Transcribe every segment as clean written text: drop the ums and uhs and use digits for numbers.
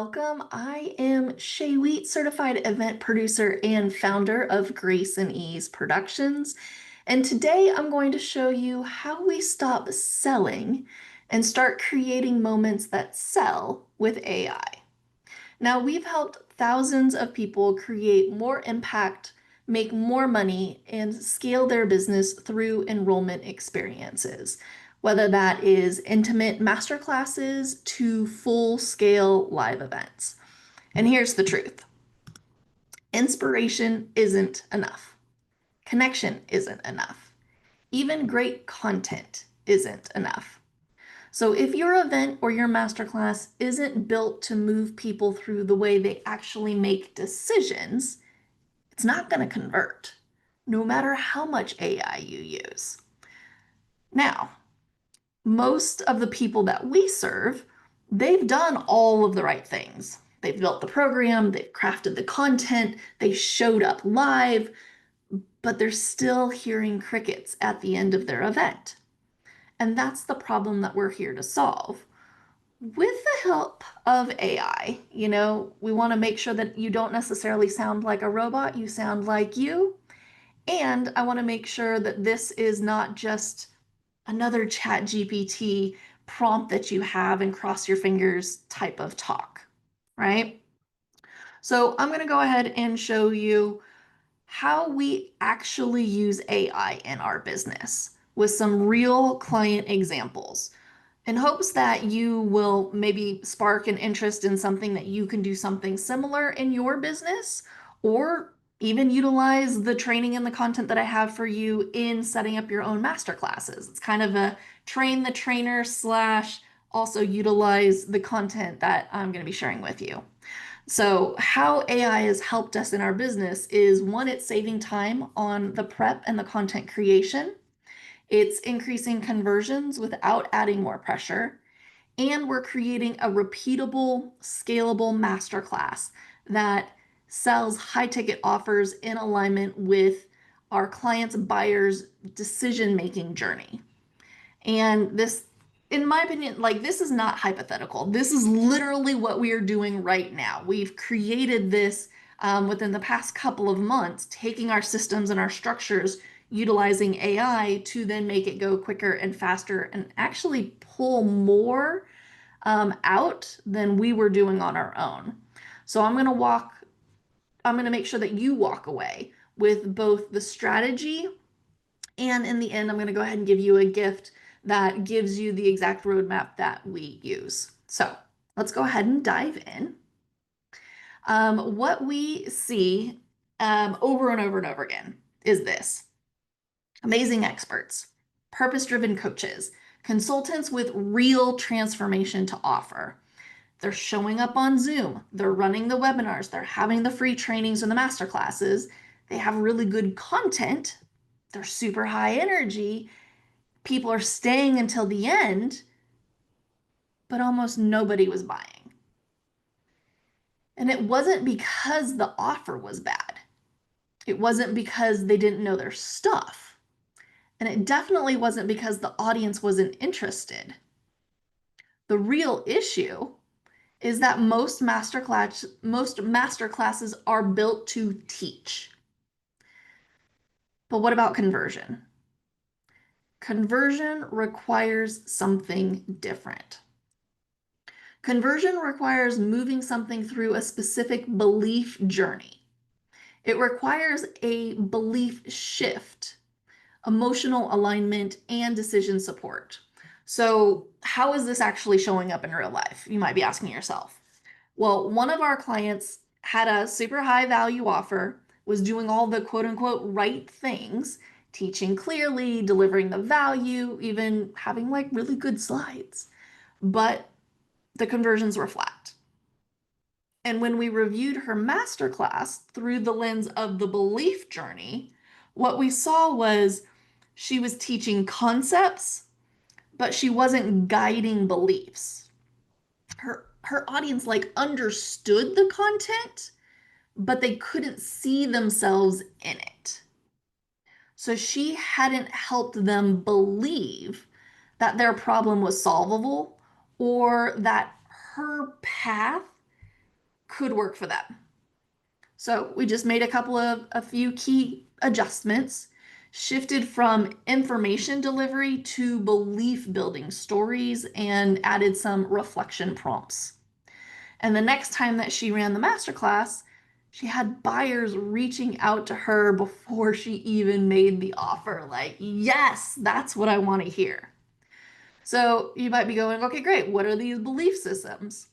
welcome. I am Shay Wheat, certified event producer and founder of Grace and Ease Productions. And today I'm going to show you how we stop selling and start creating moments that sell with AI. Now, we've helped thousands of people create more impact, make more money, and scale their business through enrollment experiences, whether that is intimate masterclasses to full-scale live events. And here's the truth. Inspiration isn't enough. Connection isn't enough. Even great content isn't enough. So if your event or your masterclass isn't built to move people through the way they actually make decisions, it's not going to convert, no matter how much AI you use. Now, most of the people that we serve, they've done all of the right things. They've built the program, they've crafted the content, they showed up live, but they're still hearing crickets at the end of their event. And that's the problem that we're here to solve. With the help of AI, we want to make sure that you don't necessarily sound like a robot, you sound like you. And I want to make sure that this is not just another chat GPT prompt that you have and cross your fingers type of talk, right? So I'm going to go ahead and show you how we actually use AI in our business with some real client examples in hopes that you will maybe spark an interest in something that you can do something similar in your business, or even utilize the training and the content that I have for you in setting up your own masterclasses. It's kind of a train the trainer slash also utilize the content that I'm going to be sharing with you. So how AI has helped us in our business is, one, it's saving time on the prep and the content creation. It's increasing conversions without adding more pressure. And we're creating a repeatable, scalable masterclass that sells high ticket offers in alignment with our clients' buyers' decision-making journey. And this, in my opinion, this is not hypothetical. This is literally what we are doing right now. We've created this within the past couple of months, taking our systems and our structures, utilizing AI to then make it go quicker and faster and actually pull more out than we were doing on our own. So I'm going to make sure that you walk away with both the strategy, and in the end, I'm going to go ahead and give you a gift that gives you the exact roadmap that we use. So let's go ahead and dive in. What we see over and over and over again is this: amazing experts, purpose-driven coaches, consultants with real transformation to offer. They're showing up on Zoom, they're running the webinars, they're having the free trainings and the masterclasses, they have really good content, they're super high energy, people are staying until the end, but almost nobody was buying. And it wasn't because the offer was bad. It wasn't because they didn't know their stuff. And it definitely wasn't because the audience wasn't interested. The real issue is that most masterclasses are built to teach. But what about conversion? Conversion requires something different. Conversion requires moving something through a specific belief journey. It requires a belief shift, emotional alignment, and decision support. So how is this actually showing up in real life? You might be asking yourself. Well, one of our clients had a super high value offer, was doing all the quote unquote right things, teaching clearly, delivering the value, even having really good slides, but the conversions were flat. And when we reviewed her masterclass through the lens of the belief journey, what we saw was she was teaching concepts, but she wasn't guiding beliefs. Her audience understood the content, but they couldn't see themselves in it. So she hadn't helped them believe that their problem was solvable, or that her path could work for them. So we just made a few key adjustments, shifted from information delivery to belief building stories, and added some reflection prompts. And the next time that she ran the masterclass, she had buyers reaching out to her before she even made the offer. Like, yes, that's what I want to hear. So you might be going, okay, great. What are these belief systems?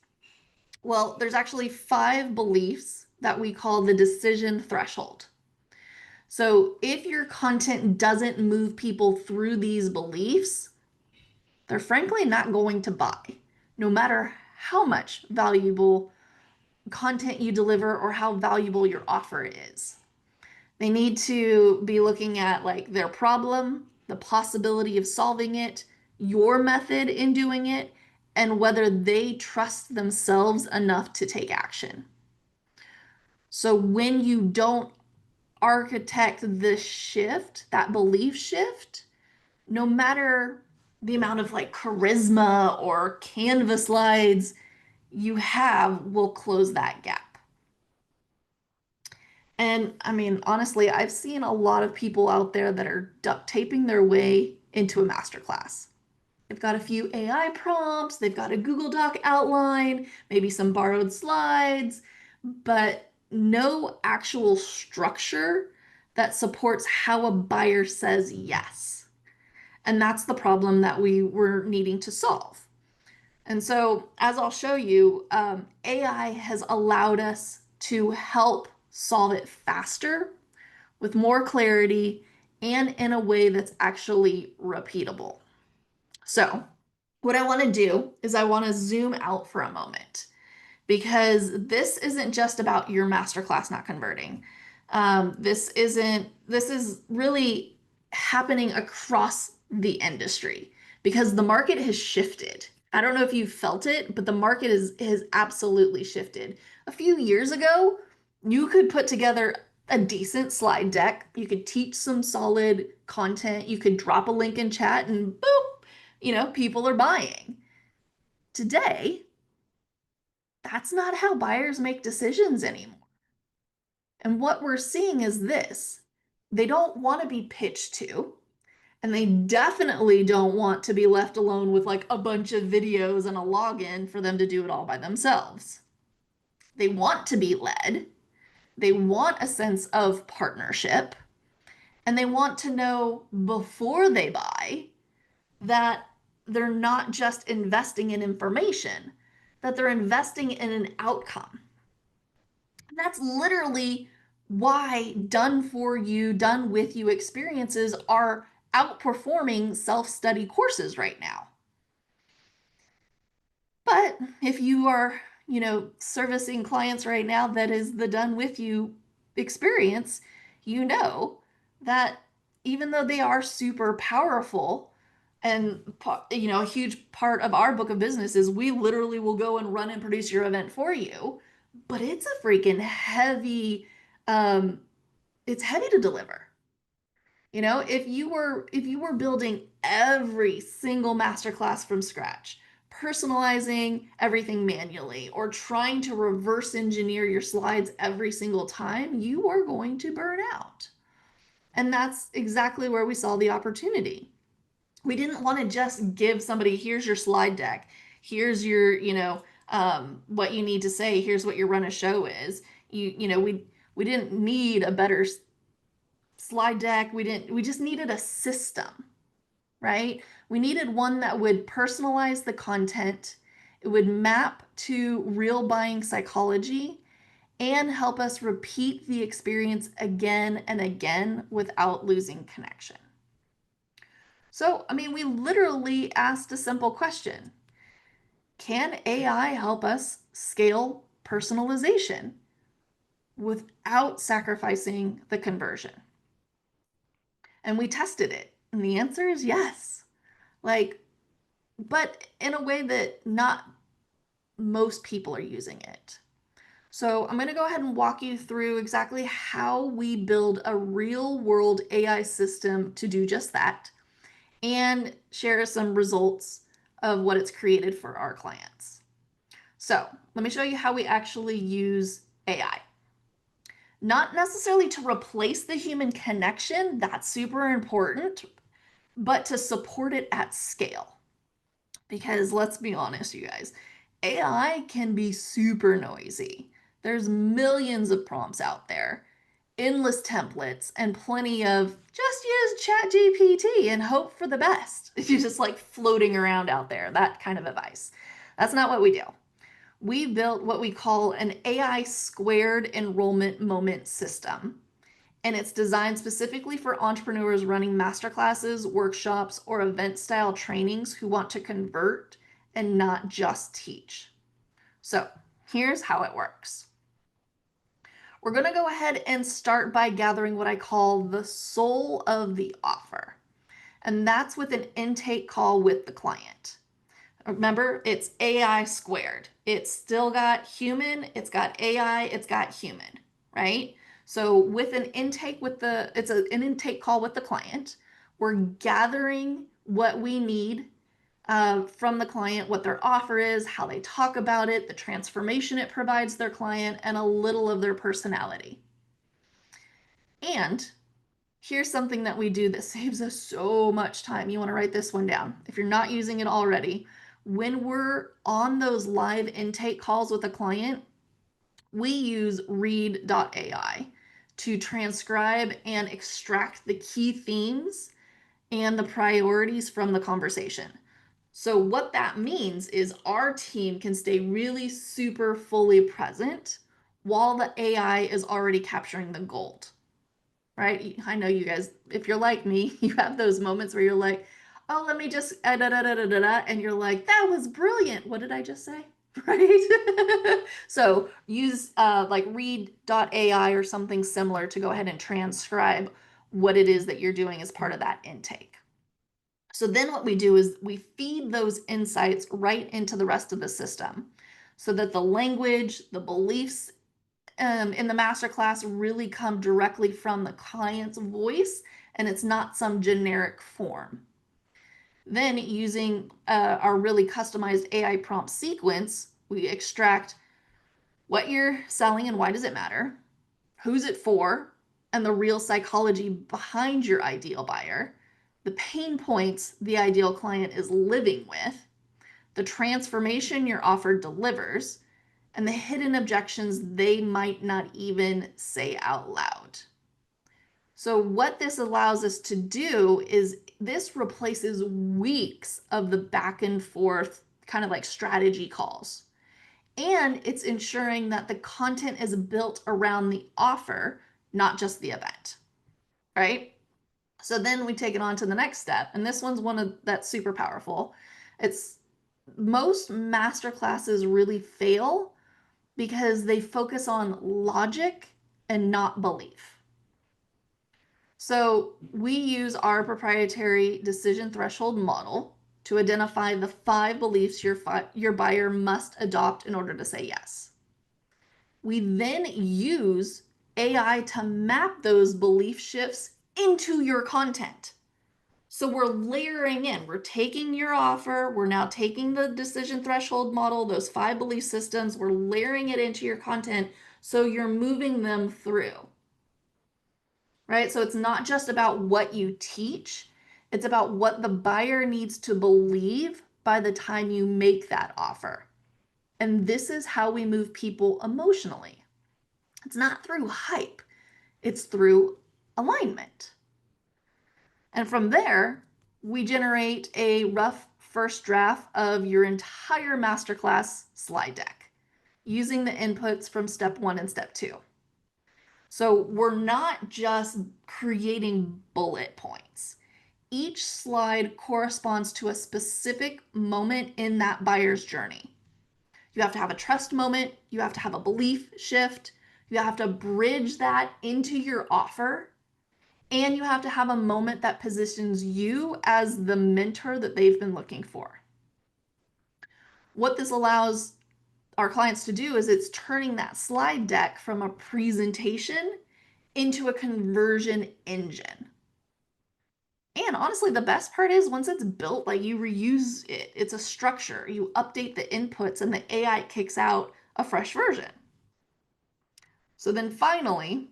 Well, there's actually 5 beliefs that we call the decision threshold. So if your content doesn't move people through these beliefs, they're frankly not going to buy, no matter how much valuable content you deliver or how valuable your offer is. They need to be looking at like their problem, the possibility of solving it, your method in doing it, and whether they trust themselves enough to take action. So when you don't architect the shift, that belief shift, no matter the amount of like charisma or canvas slides you have will close that gap. And I mean, honestly, I've seen a lot of people out there that are duct taping their way into a masterclass. They've got a few AI prompts, they've got a Google Doc outline, maybe some borrowed slides, but no actual structure that supports how a buyer says yes. And that's the problem that we were needing to solve. And so, as I'll show you, AI has allowed us to help solve it faster, with more clarity, and in a way that's actually repeatable. So, what I want to do is I want to zoom out for a moment because this isn't just about your masterclass not converting. This is really happening across the industry because the market has shifted. I don't know if you've felt it, but the market has absolutely shifted. A few years ago, you could put together a decent slide deck. You could teach some solid content. You could drop a link in chat and boop, people are buying. Today, that's not how buyers make decisions anymore. And what we're seeing is this. They don't want to be pitched to, and they definitely don't want to be left alone with like a bunch of videos and a login for them to do it all by themselves. They want to be led. They want a sense of partnership, and they want to know before they buy that they're not just investing in information, that they're investing in an outcome. And that's literally why done for you, done with you experiences are outperforming self-study courses right now. But if you are, servicing clients right now that is the done with you experience, you know that even though they are super powerful, and a huge part of our book of business is we literally will go and run and produce your event for you, but it's a freaking heavy, um, it's heavy to deliver. If you were building every single masterclass from scratch, personalizing everything manually, or trying to reverse engineer your slides every single time, you are going to burn out. And that's exactly where we saw the opportunity. We didn't want to just give somebody, here's your slide deck, here's your, what you need to say, here's what your run of show is. We didn't need a better slide deck. We just needed a system, right? We needed one that would personalize the content, it would map to real buying psychology, and help us repeat the experience again and again without losing connection. So, I mean, we literally asked a simple question. Can AI help us scale personalization without sacrificing the conversion? And we tested it. And the answer is yes. But in a way that not most people are using it. So I'm going to go ahead and walk you through exactly how we build a real world AI system to do just that and share some results of what it's created for our clients. So let me show you how we actually use AI. Not necessarily to replace the human connection, that's super important, but to support it at scale. Because let's be honest, you guys, AI can be super noisy. There's millions of prompts out there, endless templates, and plenty of just use ChatGPT and hope for the best. You just like floating around out there, that kind of advice. That's not what we do. We built what we call an AI squared enrollment moment system. And it's designed specifically for entrepreneurs running masterclasses, workshops, or event style trainings who want to convert and not just teach. So here's how it works. We're going to go ahead and start by gathering what I call the soul of the offer. And that's with an intake call with the client. Remember, it's AI squared. It's still got human, it's got AI, it's got human, right? So with an intake an intake call with the client, we're gathering what we need from the client, what their offer is, how they talk about it, the transformation it provides their client, and a little of their personality. And here's something that we do that saves us so much time. You want to write this one down. If you're not using it already, when we're on those live intake calls with a client, we use read.ai to transcribe and extract the key themes and the priorities from the conversation. So what that means is our team can stay really super fully present while the AI is already capturing the gold. Right? I know you guys, if you're like me, you have those moments where you're like, oh, let me just da da da da da da, and you're like, that was brilliant. What did I just say? Right? So use like read.ai or something similar to go ahead and transcribe what it is that you're doing as part of that intake. So then what we do is we feed those insights right into the rest of the system so that the language, the beliefs in the masterclass really come directly from the client's voice and it's not some generic form. Then using our really customized AI prompt sequence, we extract what you're selling and why does it matter, who's it for, and the real psychology behind your ideal buyer, the pain points the ideal client is living with, the transformation your offer delivers, and the hidden objections they might not even say out loud. So what this allows us to do is this replaces weeks of the back and forth kind of like strategy calls. And it's ensuring that the content is built around the offer, not just the event, right? So then we take it on to the next step. And this one's that's super powerful. It's most masterclasses really fail because they focus on logic and not belief. So we use our proprietary decision threshold model to identify the 5 beliefs your buyer must adopt in order to say yes. We then use AI to map those belief shifts into your content. So we're layering in, we're taking your offer, we're now taking the decision threshold model, those 5 belief systems, we're layering it into your content so you're moving them through, right? So it's not just about what you teach, it's about what the buyer needs to believe by the time you make that offer. And this is how we move people emotionally. It's not through hype, it's through alignment. And from there, we generate a rough first draft of your entire masterclass slide deck using the inputs from step 1 and step 2. So we're not just creating bullet points. Each slide corresponds to a specific moment in that buyer's journey. You have to have a trust moment, you have to have a belief shift, you have to bridge that into your offer, and you have to have a moment that positions you as the mentor that they've been looking for. What this allows our clients to do is it's turning that slide deck from a presentation into a conversion engine. And honestly, the best part is once it's built, like you reuse it. It's a structure. You update the inputs and the AI kicks out a fresh version. So then finally,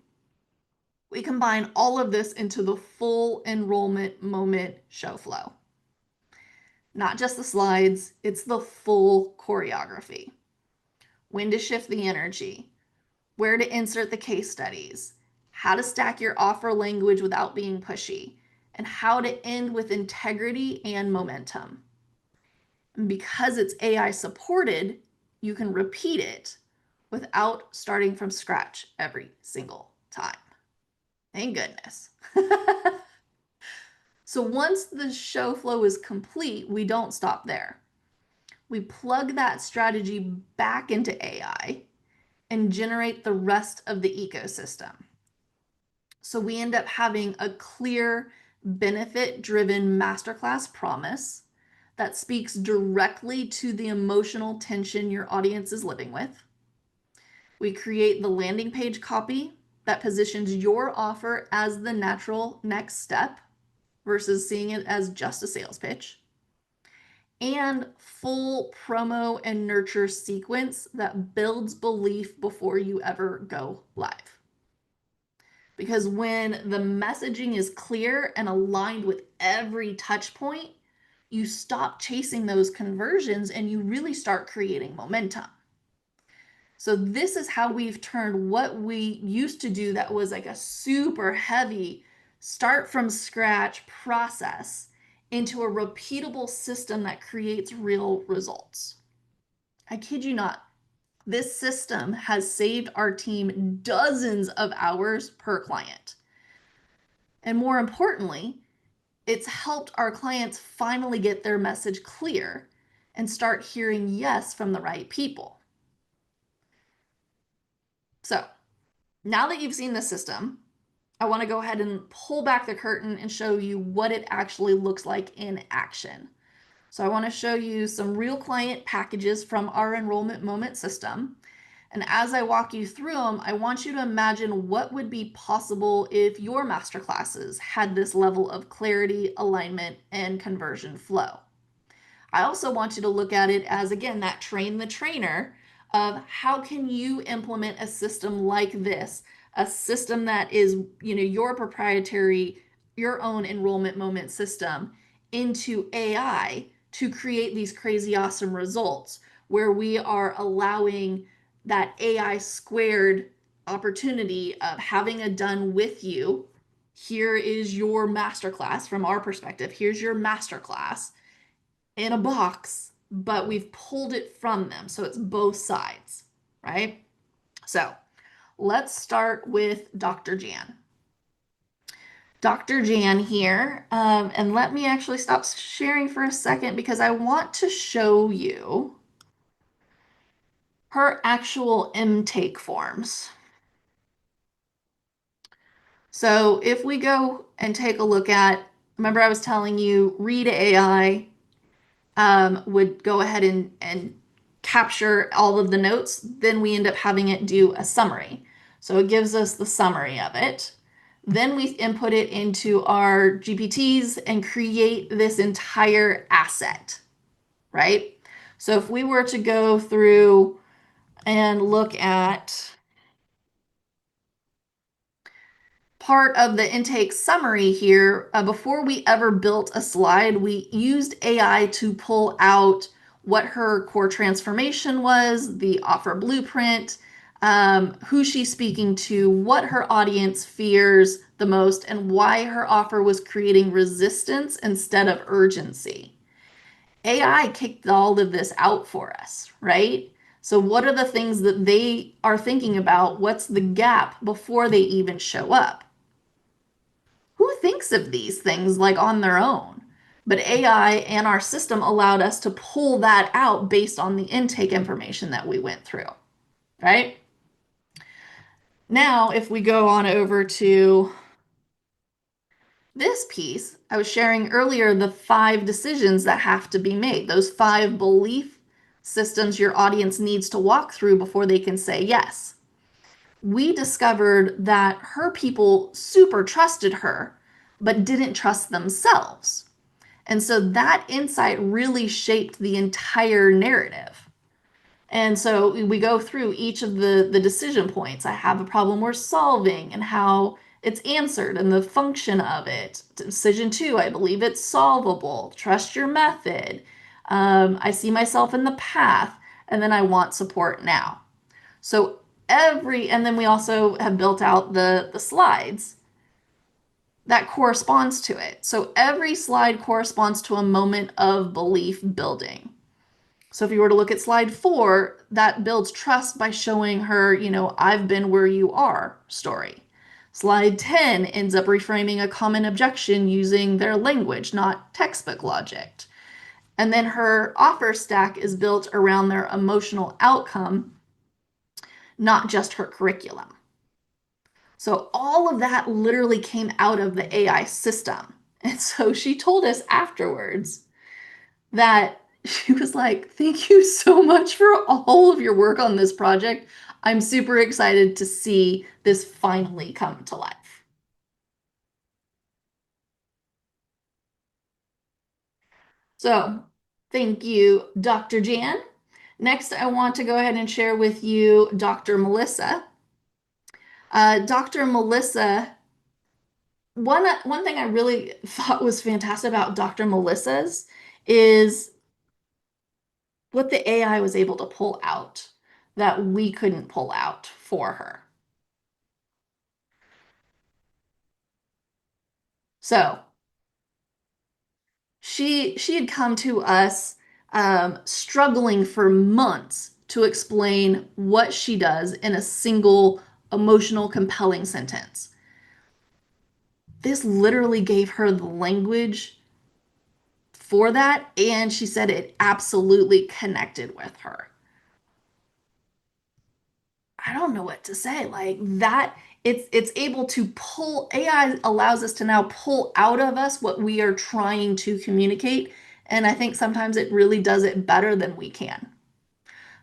we combine all of this into the full enrollment moment show flow. Not just the slides, it's the full choreography. When to shift the energy, where to insert the case studies, how to stack your offer language without being pushy, and how to end with integrity and momentum. And because it's AI supported, you can repeat it without starting from scratch every single time. Thank goodness. So once the show flow is complete, we don't stop there. We plug that strategy back into AI and generate the rest of the ecosystem. So we end up having a clear, benefit-driven masterclass promise that speaks directly to the emotional tension your audience is living with. We create the landing page copy that positions your offer as the natural next step versus seeing it as just a sales pitch. And full promo and nurture sequence that builds belief before you ever go live. Because when the messaging is clear and aligned with every touch point, you stop chasing those conversions and you really start creating momentum. So this is how we've turned what we used to do that was like a super heavy start from scratch process into a repeatable system that creates real results. I kid you not. This system has saved our team dozens of hours per client. And more importantly, it's helped our clients finally get their message clear and start hearing yes from the right people. So now that you've seen the system, I want to go ahead and pull back the curtain and show you what it actually looks like in action. So I want to show you some real client packages from our enrollment moment system. And as I walk you through them, I want you to imagine what would be possible if your masterclasses had this level of clarity, alignment, and conversion flow. I also want you to look at it as, again, that train the trainer of how can you implement a system like this, a system that is, your proprietary, your own enrollment moment system into AI to create these crazy awesome results where we are allowing that AI squared opportunity of having it done with you. Here is your masterclass from our perspective. Here's your masterclass in a box, but we've pulled it from them. So it's both sides, right? So let's start with Dr. Jan. Dr. Jan here, and let me actually stop sharing for a second because I want to show you her actual intake forms. So if we go and take a look at, remember I was telling you, read AI would go ahead and capture all of the notes. Then we end up having it do a summary. So it gives us the summary of it. Then we input it into our GPTs and create this entire asset, right? So if we were to go through and look at part of the intake summary here, before we ever built a slide, we used AI to pull out what her core transformation was, the offer blueprint, who she's speaking to, what her audience fears the most, and why her offer was creating resistance instead of urgency. AI kicked all of this out for us, right? So what are the things that they are thinking about? What's the gap before they even show up? Who thinks of these things like on their own? But AI and our system allowed us to pull that out based on the intake information that we went through, right? Now, if we go on over to this piece, I was sharing earlier the 5 decisions that have to be made, those 5 belief systems your audience needs to walk through before they can say yes. We discovered that her people super trusted her, but didn't trust themselves. And so that insight really shaped the entire narrative. And so we go through each of the decision points. I have a problem we're solving and how it's answered and the function of it. Decision two, I believe it's solvable. Trust your method. I see myself in the path, and then I want support now. So and then we also have built out the slides that corresponds to it. So every slide corresponds to a moment of belief building. So if you were to look at slide 4, that builds trust by showing her, I've been where you are story. Slide 10 ends up reframing a common objection using their language, not textbook logic. And then her offer stack is built around their emotional outcome, not just her curriculum. So all of that literally came out of the AI system. And so she told us afterwards that she was like, thank you so much for all of your work on this project. I'm super excited to see this finally come to life. So thank you, Dr. Jan. Next, I want to go ahead and share with you Dr. Melissa. Dr. Melissa, one thing I really thought was fantastic about Dr. Melissa's is what the AI was able to pull out that we couldn't pull out for her. So she had come to us struggling for months to explain what she does in a single emotional, compelling sentence. This literally gave her the language for that, and she said it absolutely connected with her. I don't know what to say. Like that, it's able to pull, AI allows us to now pull out of us what we are trying to communicate. And I think sometimes it really does it better than we can.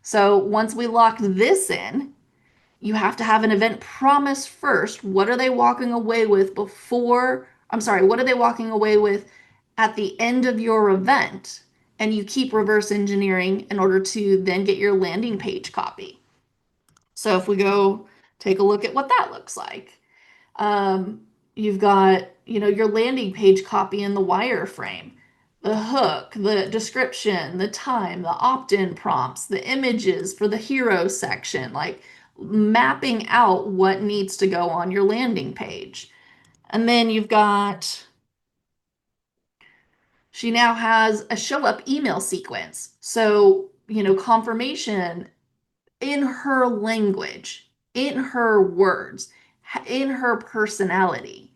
So once we locked this in, you have to have an event promise first. What are they walking away with before? I'm sorry, what are they walking away with at the end of your event? And you keep reverse engineering in order to then get your landing page copy. So if we go take a look at what that looks like, you've got, your landing page copy in the wireframe, the hook, the description, the time, the opt-in prompts, the images for the hero section, like mapping out what needs to go on your landing page. And then you've got, she now has a show up email sequence. So, confirmation in her language, in her words, in her personality,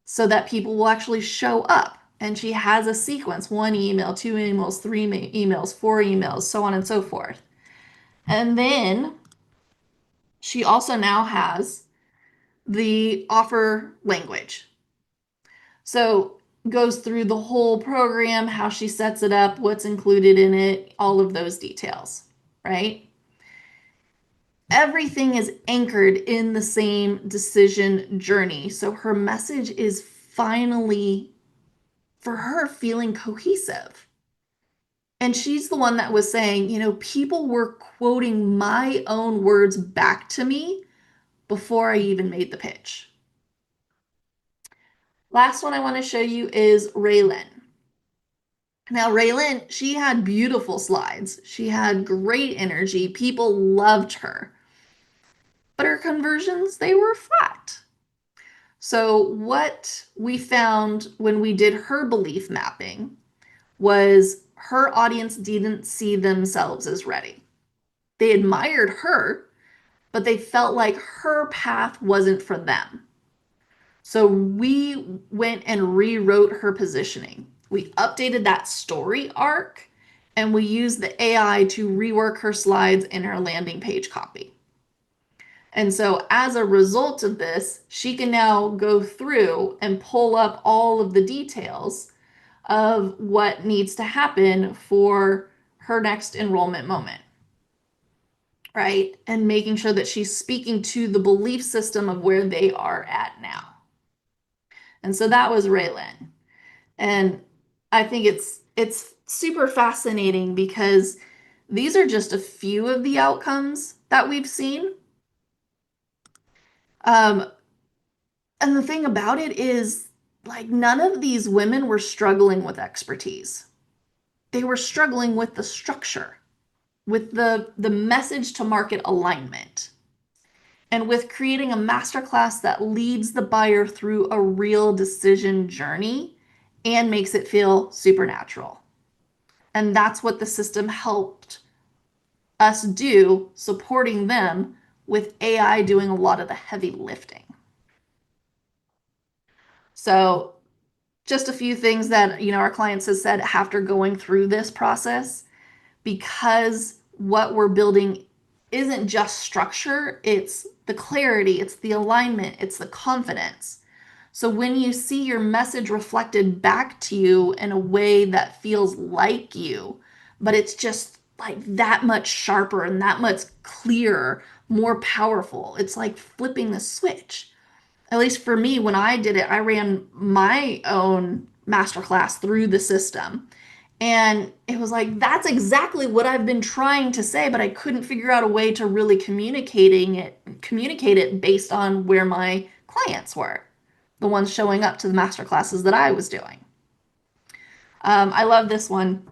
so that people will actually show up. And she has a sequence: 1 email, 2 emails, 3 emails, 4 emails, so on and so forth. And then she also now has the offer language. So goes through the whole program, how she sets it up, what's included in it, all of those details, right? Everything is anchored in the same decision journey. So her message is finally, for her, feeling cohesive. And she's the one that was saying, people were quoting my own words back to me before I even made the pitch. Last one I want to show you is Raylan. Now, Raylan, she had beautiful slides. She had great energy. People loved her. But her conversions, they were flat. So what we found when we did her belief mapping was her audience didn't see themselves as ready. They admired her, but they felt like her path wasn't for them. So we went and rewrote her positioning. We updated that story arc, and we used the AI to rework her slides in her landing page copy. And so as a result of this, she can now go through and pull up all of the details of what needs to happen for her next enrollment moment, right? And making sure that she's speaking to the belief system of where they are at now. And so that was Raylan. And I think it's super fascinating because These are just a few of the outcomes that we've seen. And the thing about it is, like, none of these women were struggling with expertise. They were struggling with the structure, with the message to market alignment, and with creating a masterclass that leads the buyer through a real decision journey and makes it feel supernatural. And that's what the system helped us do, supporting them with AI doing a lot of the heavy lifting. So just a few things that, our clients have said after going through this process, because what we're building isn't just structure, it's the clarity, it's the alignment, it's the confidence. So when you see your message reflected back to you in a way that feels like you, but it's just like that much sharper and that much clearer, more powerful, it's like flipping the switch. At least for me, when I did it, I ran my own masterclass through the system. And it was like, that's exactly what I've been trying to say, but I couldn't figure out a way to really communicate it based on where my clients were, the ones showing up to the masterclasses that I was doing. I love this one.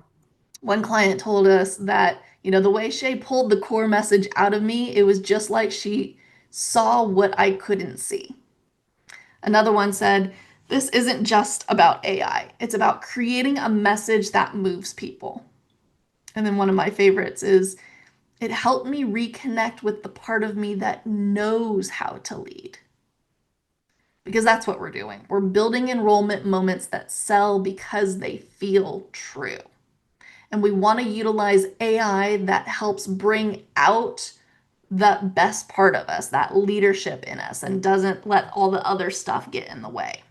One client told us that, the way Shay pulled the core message out of me, it was just like she saw what I couldn't see. Another one said, this isn't just about AI. It's about creating a message that moves people. And then one of my favorites is, it helped me reconnect with the part of me that knows how to lead. Because that's what we're doing. We're building enrollment moments that sell because they feel true. And we want to utilize AI that helps bring out the best part of us, that leadership in us, and doesn't let all the other stuff get in the way.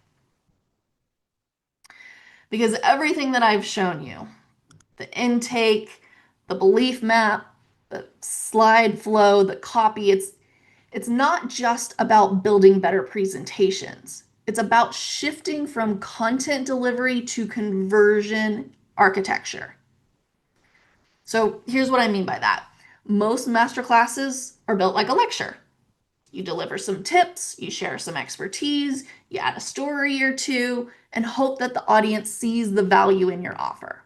Because everything that I've shown you, the intake, the belief map, the slide flow, the copy, it's not just about building better presentations. It's about shifting from content delivery to conversion architecture. So here's what I mean by that. Most masterclasses are built like a lecture. You deliver some tips, you share some expertise, you add a story or two, and hope that the audience sees the value in your offer.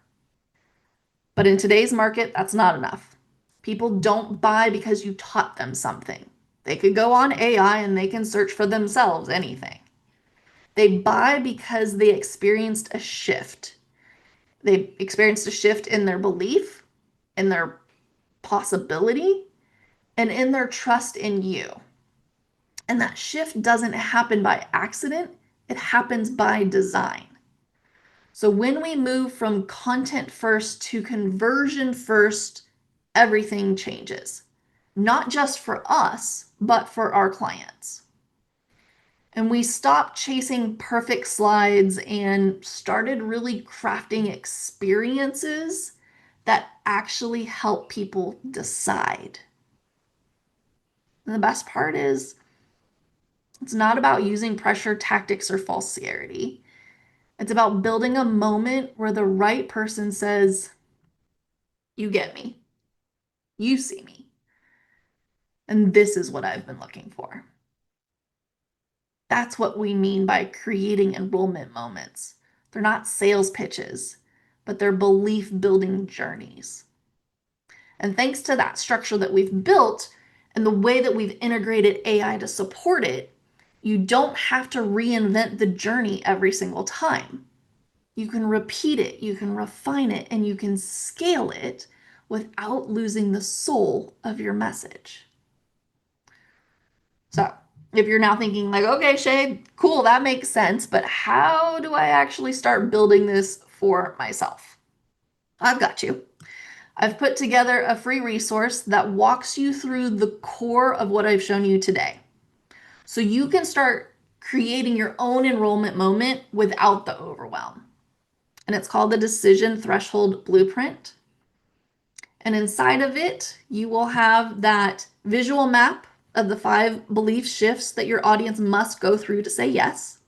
But in today's market, that's not enough. People don't buy because you taught them something. They could go on AI and they can search for themselves anything. They buy because they experienced a shift. They experienced a shift in their belief, in their possibility, and in their trust in you. And that shift doesn't happen by accident, it happens by design. So when we move from content first to conversion first, everything changes. Not just for us, but for our clients. And we stopped chasing perfect slides and started really crafting experiences that actually help people decide. And the best part is, it's not about using pressure tactics or falsity. It's about building a moment where the right person says, you get me, you see me, and this is what I've been looking for. That's what we mean by creating enrollment moments. They're not sales pitches, but they're belief building journeys. And thanks to that structure that we've built and the way that we've integrated AI to support it, you don't have to reinvent the journey every single time. You can repeat it, you can refine it, and you can scale it without losing the soul of your message. So if you're now thinking like, okay, Shay, cool, that makes sense, but how do I actually start building this for myself? I've got you. I've put together a free resource that walks you through the core of what I've shown you today. So you can start creating your own enrollment moment without the overwhelm. And it's called the Decision Threshold Blueprint. And inside of it, you will have that visual map of the 5 belief shifts that your audience must go through to say yes.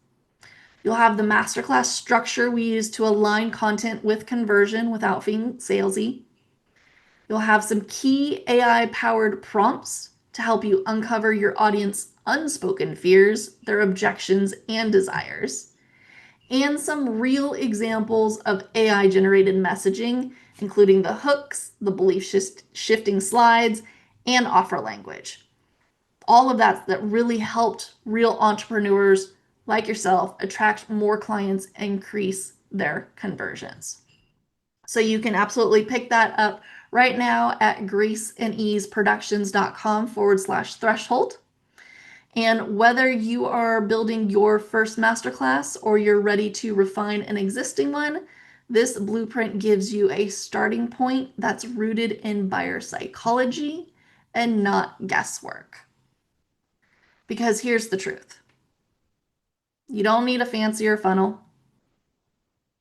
You'll have the masterclass structure we use to align content with conversion without being salesy. You'll have some key AI-powered prompts to help you uncover your audience's unspoken fears, their objections, and desires, and some real examples of AI-generated messaging, including the hooks, the belief-shifting slides, and offer language. All of that really helped real entrepreneurs like yourself attract more clients and increase their conversions. So you can absolutely pick that up right now at graceandeaseproductions.com/threshold. And whether you are building your first masterclass or you're ready to refine an existing one, this blueprint gives you a starting point that's rooted in buyer psychology and not guesswork. Because here's the truth. You don't need a fancier funnel.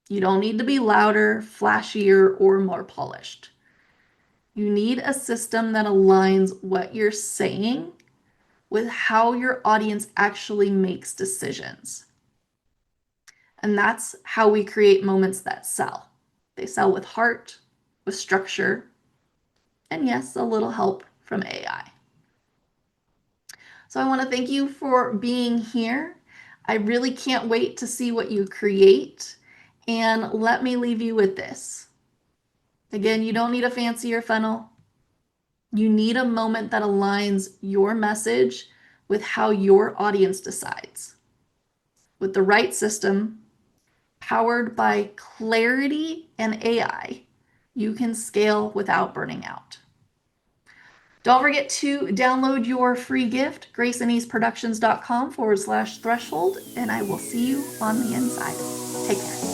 You don't need to be louder, flashier, or more polished. You need a system that aligns what you're saying with how your audience actually makes decisions. And that's how we create moments that sell. They sell with heart, with structure, and yes, a little help from AI. So I want to thank you for being here. I really can't wait to see what you create. And let me leave you with this. Again, you don't need a fancier funnel. You need a moment that aligns your message with how your audience decides. With the right system, powered by clarity and AI, you can scale without burning out. Don't forget to download your free gift, graceandeaseproductions.com/threshold, and I will see you on the inside. Take care.